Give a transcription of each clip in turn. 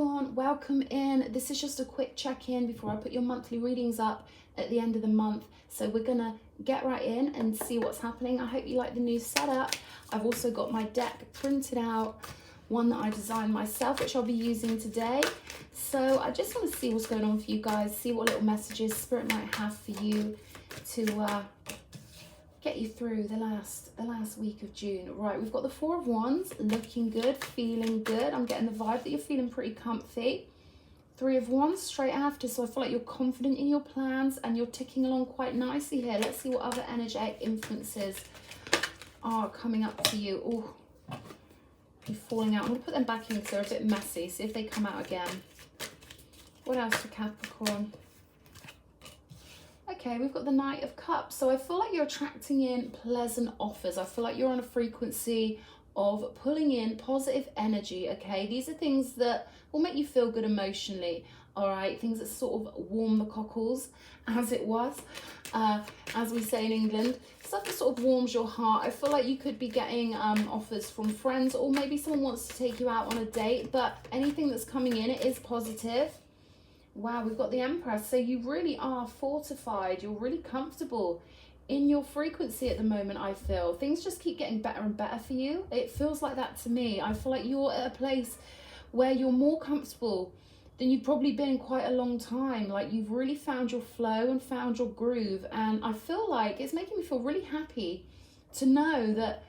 Capricorn, welcome in. This is just a quick check-in before I put your monthly readings up at the end of the month. So we're gonna get right in and see what's happening. I hope you like the new setup. I've also got my deck printed out, one that I designed myself, which I'll be using today. So I just want to see what's going on for you guys, see what little messages Spirit might have for you to get you through the last week of June. Right, we've got the Four of Wands, looking good, feeling good. I'm getting the vibe that you're feeling pretty comfy. Three of Wands straight after, so I feel like you're confident in your plans and you're ticking along quite nicely here. Let's see what other energetic influences are coming up for you. Oh, you're falling out. I'm going to put them back in because they're a bit messy. See if they come out again. What else for Capricorn? Okay, we've got the Knight of Cups. So I feel like you're attracting in pleasant offers. I feel like you're on a frequency of pulling in positive energy, okay? These are things that will make you feel good emotionally, all right? Things that sort of warm the cockles, as it was, as we say in England. Stuff that sort of warms your heart. I feel like you could be getting offers from friends, or maybe someone wants to take you out on a date, but anything that's coming in, it is positive. Wow, we've got the Empress. So you really are fortified. You're really comfortable in your frequency at the moment, I feel. Things just keep getting better and better for you. It feels like that to me. I feel like you're at a place where you're more comfortable than you've probably been in quite a long time. Like you've really found your flow and found your groove. And I feel like it's making me feel really happy to know that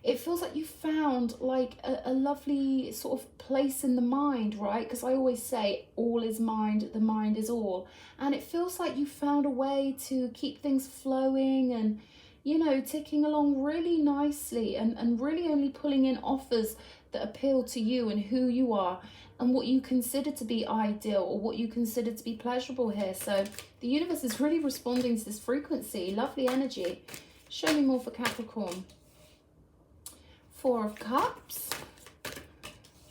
it feels like you found like a lovely sort of place in the mind, right? Because I always say all is mind, the mind is all. And it feels like you found a way to keep things flowing and, you know, ticking along really nicely and really only pulling in offers that appeal to you and who you are and what you consider to be ideal or what you consider to be pleasurable here. So the universe is really responding to this frequency. Lovely energy. Show me more for Capricorn. Four of Cups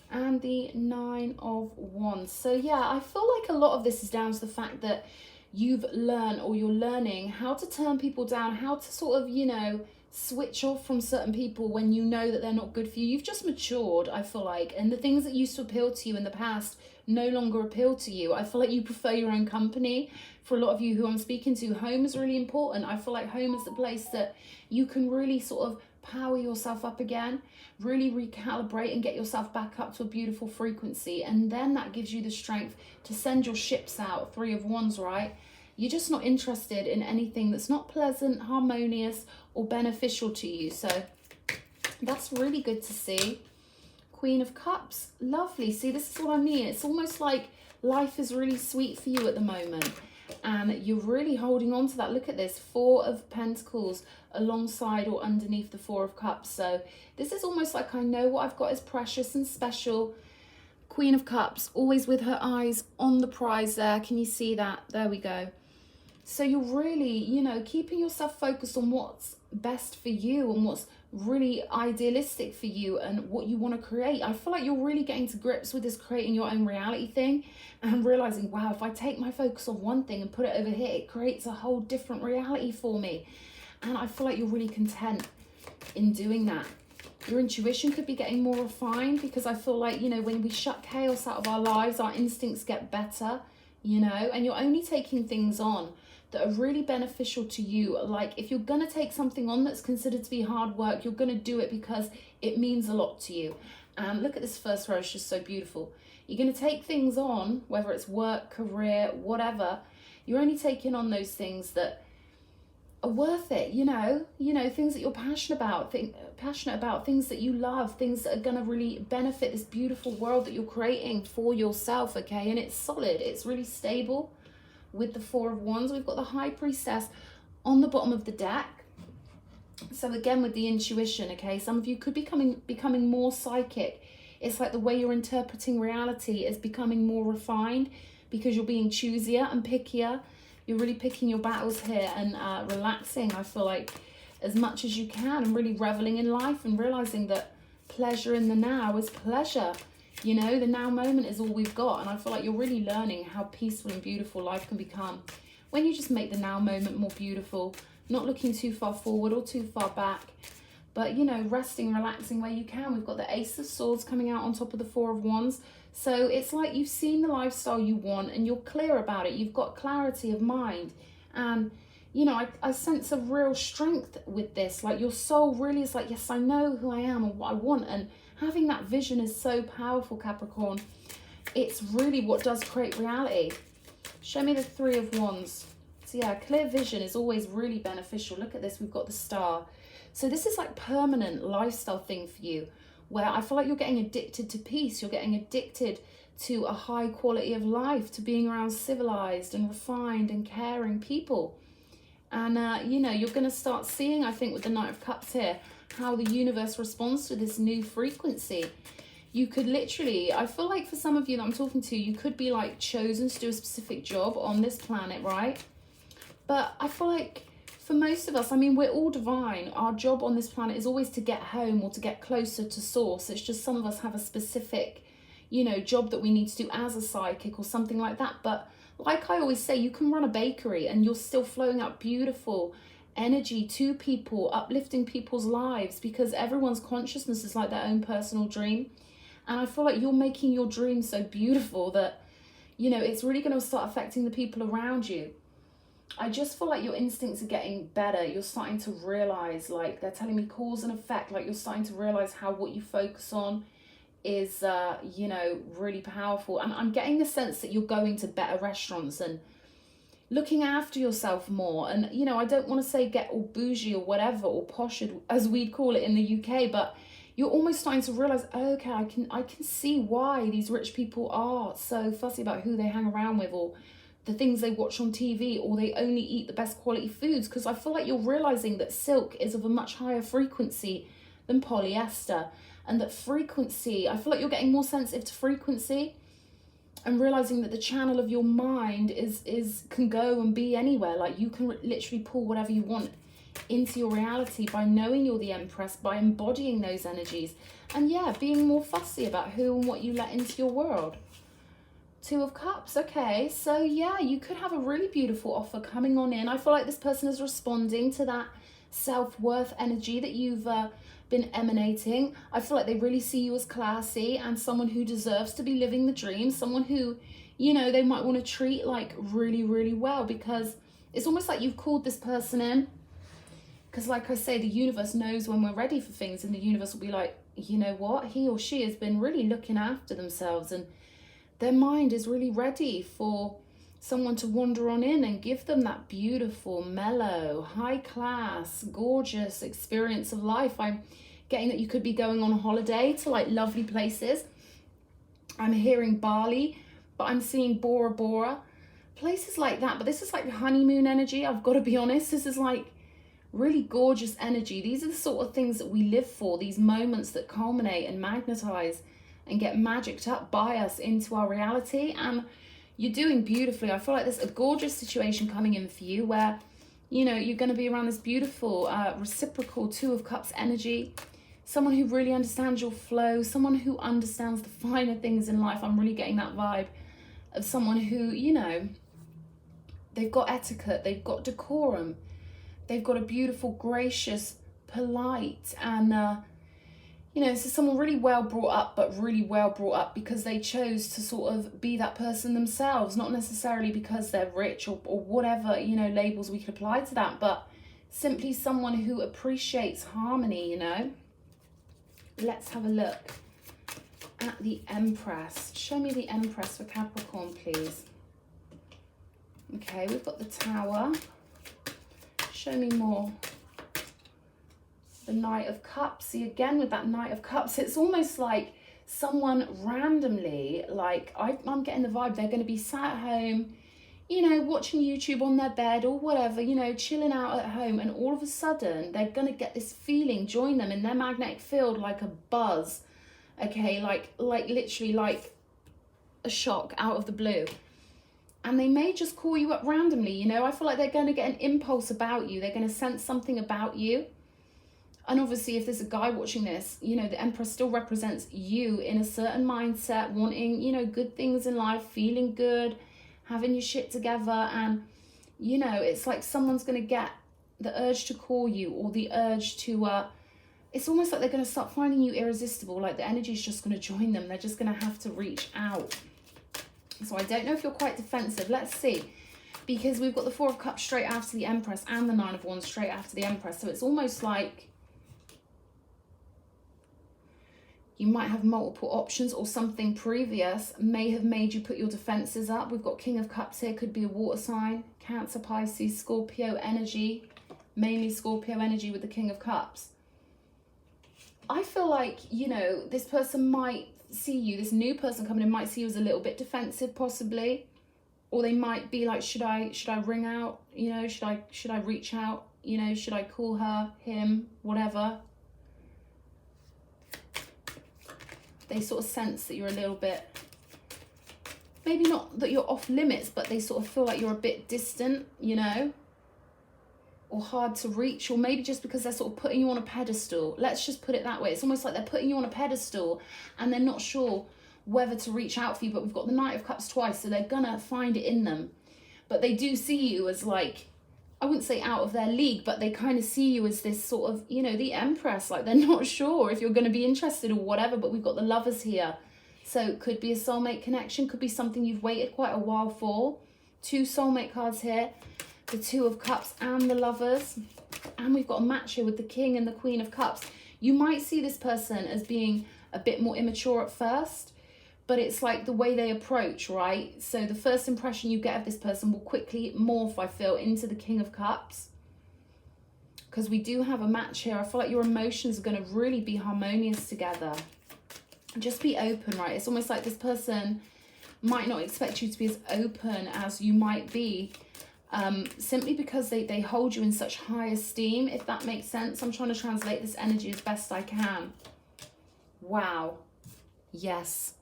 and the Nine of Wands. So yeah, I feel like a lot of this is down to the fact that you've learned, or you're learning, how to turn people down, how to sort of, you know, switch off from certain people when you know that they're not good for you. You've just matured, I feel like, and the things that used to appeal to you in the past no longer appeal to you. I feel like you prefer your own company. For a lot of you who I'm speaking to, home is really important. I feel like home is the place that you can really sort of power yourself up again, really recalibrate and get yourself back up to a beautiful frequency, and then that gives you the strength to send your ships out. Three of Wands, right? You're just not interested in anything that's not pleasant, harmonious, or beneficial to you. So that's really good to see. Queen of Cups, lovely. See, this is what I mean. It's almost like life is really sweet for you at the moment, and you're really holding on to that. Look at this, Four of Pentacles alongside or underneath the Four of Cups. So this is almost like I know what I've got is precious and special. Queen of Cups, always with her eyes on the prize there. Can you see that? There we go. So you're really, you know, keeping yourself focused on what's best for you and what's really idealistic for you and what you want to create. I feel like you're really getting to grips with this creating your own reality thing and realizing, wow, if I take my focus on one thing and put it over here, it creates a whole different reality for me. And I feel like you're really content in doing that. Your intuition could be getting more refined, because I feel like, you know, when we shut chaos out of our lives, our instincts get better, you know, and you're only taking things on that are really beneficial to you. Like if you're going to take something on that's considered to be hard work, you're going to do it because it means a lot to you. And look at this first row, it's just so beautiful. You're going to take things on, whether it's work, career, whatever, you're only taking on those things that are worth it, you know, things that you're passionate about, things that you love, things that are going to really benefit this beautiful world that you're creating for yourself, okay? And it's solid, it's really stable. With the Four of Wands, we've got the High Priestess on the bottom of the deck. So again, with the intuition, okay, some of you could be becoming more psychic. It's like the way you're interpreting reality is becoming more refined because you're being choosier and pickier. You're really picking your battles here and relaxing, I feel like, as much as you can, and really reveling in life and realizing that pleasure in the now is pleasure. You know, the now moment is all we've got. And I feel like you're really learning how peaceful and beautiful life can become when you just make the now moment more beautiful, not looking too far forward or too far back, but, you know, resting, relaxing where you can. We've got the Ace of Swords coming out on top of the Four of Wands. So it's like you've seen the lifestyle you want and you're clear about it. You've got clarity of mind. And, you know, I sense a real strength with this. Like your soul really is like, yes, I know who I am and what I want. And having that vision is so powerful, Capricorn. It's really what does create reality. Show me the Three of Wands. So yeah, clear vision is always really beneficial. Look at this, we've got the Star. So this is like permanent lifestyle thing for you, where I feel like you're getting addicted to peace. You're getting addicted to a high quality of life, to being around civilized and refined and caring people. And, you know, you're going to start seeing, I think, with the Knight of Cups here, how the universe responds to this new frequency. You could literally, I feel like for some of you that I'm talking to, you could be like chosen to do a specific job on this planet, right? But I feel like for most of us, I mean, we're all divine. Our job on this planet is always to get home or to get closer to source. It's just some of us have a specific, you know, job that we need to do as a psychic or something like that. But like I always say, you can run a bakery and you're still flowing out beautiful energy to people, uplifting people's lives, because everyone's consciousness is like their own personal dream. And I feel like you're making your dream so beautiful that, you know, it's really going to start affecting the people around you. I just feel like your instincts are getting better. You're starting to realize, like, they're telling me cause and effect. Like, you're starting to realize how what you focus on is, you know, really powerful. And I'm getting the sense that you're going to better restaurants and looking after yourself more. And, you know, I don't want to say get all bougie or whatever, or posh as we'd call it in the UK, but you're almost starting to realize, oh, okay, I can see why these rich people are so fussy about who they hang around with, or the things they watch on TV, or they only eat the best quality foods. Because I feel like you're realizing that silk is of a much higher frequency than polyester, and that frequency, I feel like you're getting more sensitive to frequency and realizing that the channel of your mind is can go and be anywhere. Like you can literally pull whatever you want into your reality by knowing you're the Empress, by embodying those energies, and yeah, being more fussy about who and what you let into your world. Two of Cups. Okay, so yeah, you could have a really beautiful offer coming on in. I feel like this person is responding to that self-worth energy that you've been emanating. I feel like they really see you as classy and someone who deserves to be living the dream, someone who, you know, they might want to treat like really, really well, because it's almost like you've called this person in. Because like I say, the universe knows when we're ready for things, and the universe will be like, you know what, he or she has been really looking after themselves, and their mind is really ready for someone to wander on in and give them that beautiful, mellow, high class, gorgeous experience of life. I'm getting that you could be going on holiday to like lovely places. I'm hearing Bali, but I'm seeing Bora Bora, places like that. But this is like honeymoon energy. I've got to be honest. This is like really gorgeous energy. These are the sort of things that we live for, these moments that culminate and magnetize and get magicked up by us into our reality. And you're doing beautifully. I feel like there's a gorgeous situation coming in for you where, you know, you're going to be around this beautiful reciprocal Two of Cups energy, someone who really understands your flow, someone who understands the finer things in life. I'm really getting that vibe of someone who, you know, they've got etiquette, they've got decorum, they've got a beautiful, gracious, polite, and you know, so someone really well brought up, but really well brought up because they chose to sort of be that person themselves, not necessarily because they're rich or whatever, you know, labels we could apply to that, but simply someone who appreciates harmony, you know. Let's have a look at the Empress. Show me the Empress for Capricorn, please. Okay, we've got the Tower. Show me more. The Knight of Cups. See, again with that Knight of Cups, it's almost like someone randomly, like I'm getting the vibe they're going to be sat at home, you know, watching YouTube on their bed or whatever, you know, chilling out at home, and all of a sudden they're going to get this feeling join them in their magnetic field, like a buzz, okay, like literally like a shock out of the blue. And they may just call you up randomly, you know. I feel like they're going to get an impulse about you. They're going to sense something about you. And obviously, if there's a guy watching this, you know, the Empress still represents you in a certain mindset, wanting, you know, good things in life, feeling good, having your shit together. And, you know, it's like someone's going to get the urge to call you, or the urge to it's almost like they're going to start finding you irresistible. Like the energy is just going to join them. They're just going to have to reach out. So I don't know if you're quite defensive. Let's see. Because we've got the Four of Cups straight after the Empress and the Nine of Wands straight after the Empress. So it's almost like you might have multiple options, or something previous may have made you put your defenses up. We've got King of Cups here. Could be a water sign. Cancer, Pisces, Scorpio energy. Mainly Scorpio energy with the King of Cups. I feel like, you know, this person might see you, this new person coming in might see you as a little bit defensive possibly. Or they might be like, should I ring out? You know, should I reach out? You know, should I call her, him, whatever? They sort of sense that you're a little bit, maybe not that you're off limits, but they sort of feel like you're a bit distant, you know, or hard to reach, or maybe just because they're sort of putting you on a pedestal. Let's just put it that way. It's almost like they're putting you on a pedestal and they're not sure whether to reach out for you. But we've got the Knight of Cups twice, so they're gonna find it in them. But they do see you as, like, I wouldn't say out of their league, but they kind of see you as this sort of, you know, the Empress. Like, they're not sure if you're going to be interested or whatever, but we've got the Lovers here. So it could be a soulmate connection, could be something you've waited quite a while for. Two soulmate cards here, the Two of Cups and the Lovers. And we've got a match here with the King and the Queen of Cups. You might see this person as being a bit more immature at first, but it's like the way they approach, right? So the first impression you get of this person will quickly morph, I feel, into the King of Cups. Because we do have a match here. I feel like your emotions are going to really be harmonious together. Just be open, right? It's almost like this person might not expect you to be as open as you might be. Simply because they hold you in such high esteem, if that makes sense. I'm trying to translate this energy as best I can. Wow. Yes.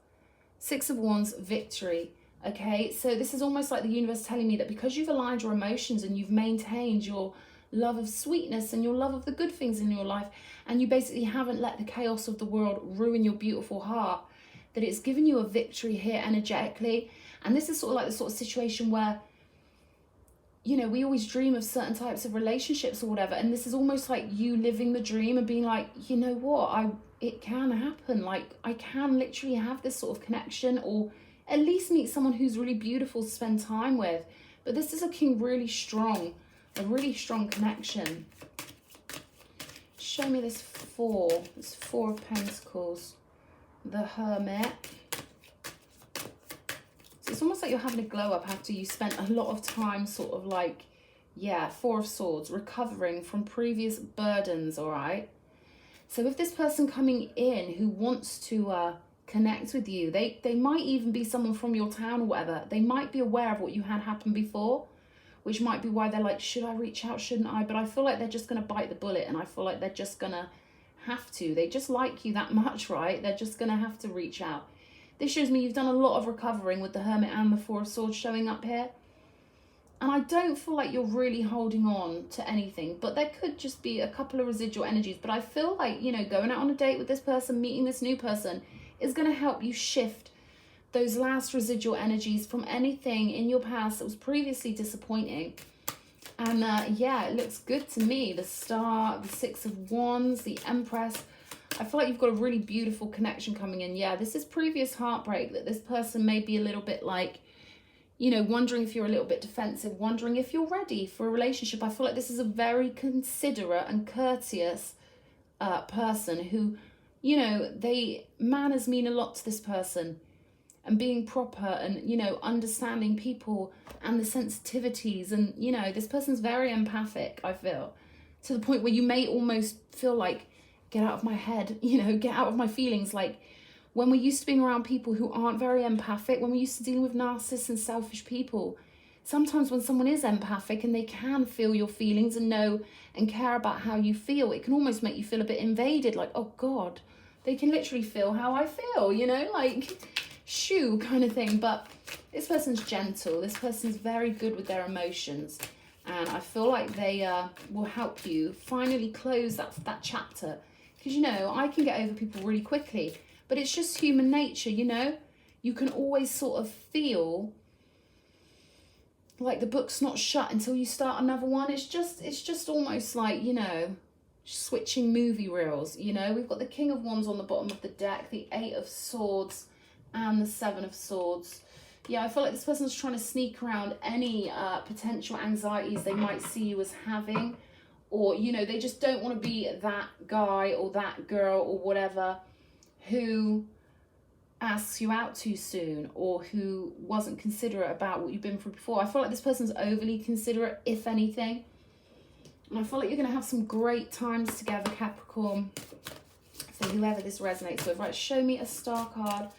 Six of Wands, victory. Okay, so this is almost like the universe telling me that because you've aligned your emotions and you've maintained your love of sweetness and your love of the good things in your life, and you basically haven't let the chaos of the world ruin your beautiful heart, that it's given you a victory here energetically. And this is sort of like the sort of situation where, you know, we always dream of certain types of relationships or whatever, and this is almost like you living the dream and being like, you know what, it can happen. Like, I can literally have this sort of connection, or at least meet someone who's really beautiful to spend time with. But this is looking really strong, a really strong connection. Show me this Four of Pentacles, the Hermit. So it's almost like you're having a glow up after you spent a lot of time sort of like, yeah, Four of Swords, recovering from previous burdens, all right? So with this person coming in who wants to connect with you, they might even be someone from your town or whatever. They might be aware of what you had happen before, which might be why they're like, should I reach out, shouldn't I? But I feel like they're just going to bite the bullet, and I feel like they're just going to have to. They just like you that much, right? They're just going to have to reach out. This shows me you've done a lot of recovering with the Hermit and the Four of Swords showing up here. And I don't feel like you're really holding on to anything, but there could just be a couple of residual energies. But I feel like, you know, going out on a date with this person, meeting this new person is going to help you shift those last residual energies from anything in your past that was previously disappointing. And yeah, it looks good to me. The Star, the Six of Wands, the Empress. I feel like you've got a really beautiful connection coming in. Yeah, this is previous heartbreak that this person may be a little bit like, you know, wondering if you're a little bit defensive, wondering if you're ready for a relationship. I feel like this is a very considerate and courteous person who, you know, manners mean a lot to this person. And being proper and, you know, understanding people and the sensitivities. And, you know, this person's very empathic, I feel. To the point where you may almost feel like, get out of my head, you know, get out of my feelings. Like, when we're used to being around people who aren't very empathic, when we're used to dealing with narcissists and selfish people, sometimes when someone is empathic and they can feel your feelings and know and care about how you feel, it can almost make you feel a bit invaded. Like, oh God, they can literally feel how I feel, you know, like, shoo kind of thing. But this person's gentle. This person's very good with their emotions. And I feel like they will help you finally close that chapter. Because, you know, I can get over people really quickly. But it's just human nature, you know. You can always sort of feel like the book's not shut until you start another one. It's just almost like, you know, switching movie reels, you know. We've got the King of Wands on the bottom of the deck, the Eight of Swords, and the Seven of Swords. Yeah, I feel like this person's trying to sneak around any potential anxieties they might see you as having. Or, you know, they just don't want to be that guy or that girl or whatever who asks you out too soon, or who wasn't considerate about what you've been through before. I feel like this person's overly considerate, if anything. And I feel like you're going to have some great times together, Capricorn. For whoever this resonates with. Right, show me a star card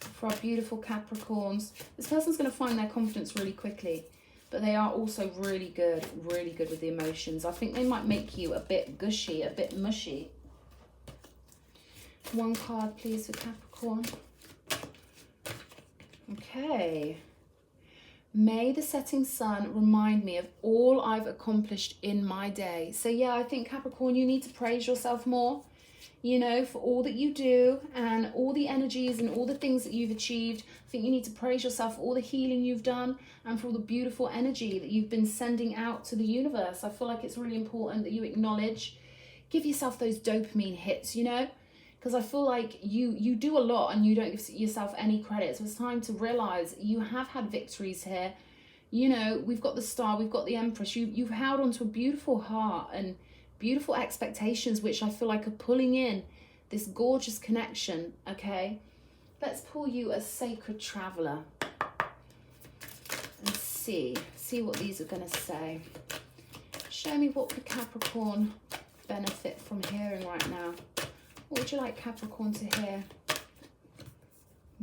for our beautiful Capricorns. This person's going to find their confidence really quickly, but they are also really good with the emotions. I think they might make you a bit gushy, a bit mushy. One card, please, for Capricorn. Okay. May the setting sun remind me of all I've accomplished in my day. So yeah, I think Capricorn, you need to praise yourself more, you know, for all that you do and all the energies and all the things that you've achieved. I think you need to praise yourself for all the healing you've done and for all the beautiful energy that you've been sending out to the universe. I feel like it's really important that you acknowledge, give yourself those dopamine hits, you know, because I feel like you do a lot and you don't give yourself any credit. So it's time to realize you have had victories here. You know, we've got the Star, we've got the Empress. You've held on to a beautiful heart and beautiful expectations, which I feel like are pulling in this gorgeous connection, okay? Let's pull you a Sacred Traveler and see what these are going to say. Show me what could Capricorn benefit from hearing right now. What would you like Capricorn to hear?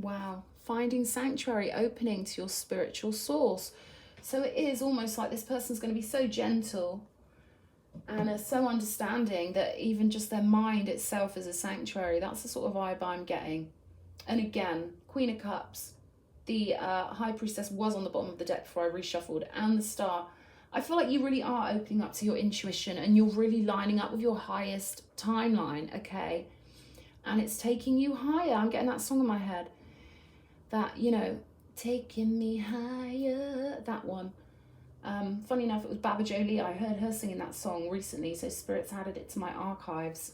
Wow, finding sanctuary, opening to your spiritual source. So it is almost like this person's going to be so gentle and so understanding that even just their mind itself is a sanctuary. That's the sort of vibe I'm getting. And again, Queen of Cups, the High Priestess was on the bottom of the deck before I reshuffled, and the Star. I feel like you really are opening up to your intuition and you're really lining up with your highest timeline, okay? And it's taking you higher. I'm getting that song in my head. That, you know, taking me higher, that one. Funny enough, it was Baba Jolie. I heard her singing that song recently, so Spirit's added it to my archives.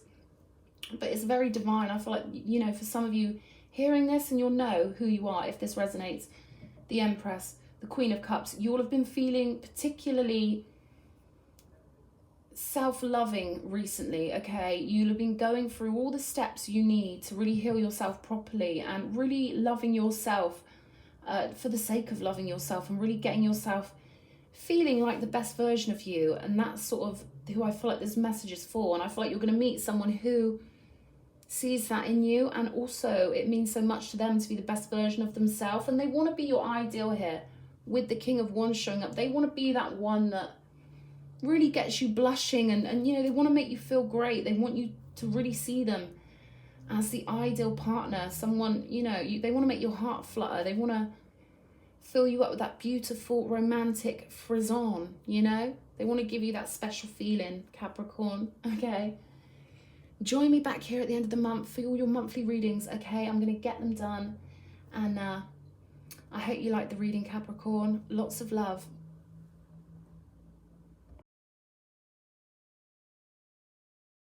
But it's very divine. I feel like, you know, for some of you hearing this, and you'll know who you are if this resonates, the Empress, the Queen of Cups, you'll have been feeling particularly self-loving recently, okay? You'll have been going through all the steps you need to really heal yourself properly and really loving yourself for the sake of loving yourself and really getting yourself feeling like the best version of you. And that's sort of who I feel like this message is for. And I feel like you're going to meet someone who sees that in you, and also it means so much to them to be the best version of themselves, and they want to be your ideal here. With the King of Wands showing up, they want to be that one that really gets you blushing, and you know, they want to make you feel great. They want you to really see them as the ideal partner, someone, you know, they want to make your heart flutter. They want to fill you up with that beautiful romantic frisson, you know? They want to give you that special feeling, Capricorn, okay? Join me back here at the end of the month for all your monthly readings, okay? I'm going to get them done, and I hope you like the reading, Capricorn. Lots of love.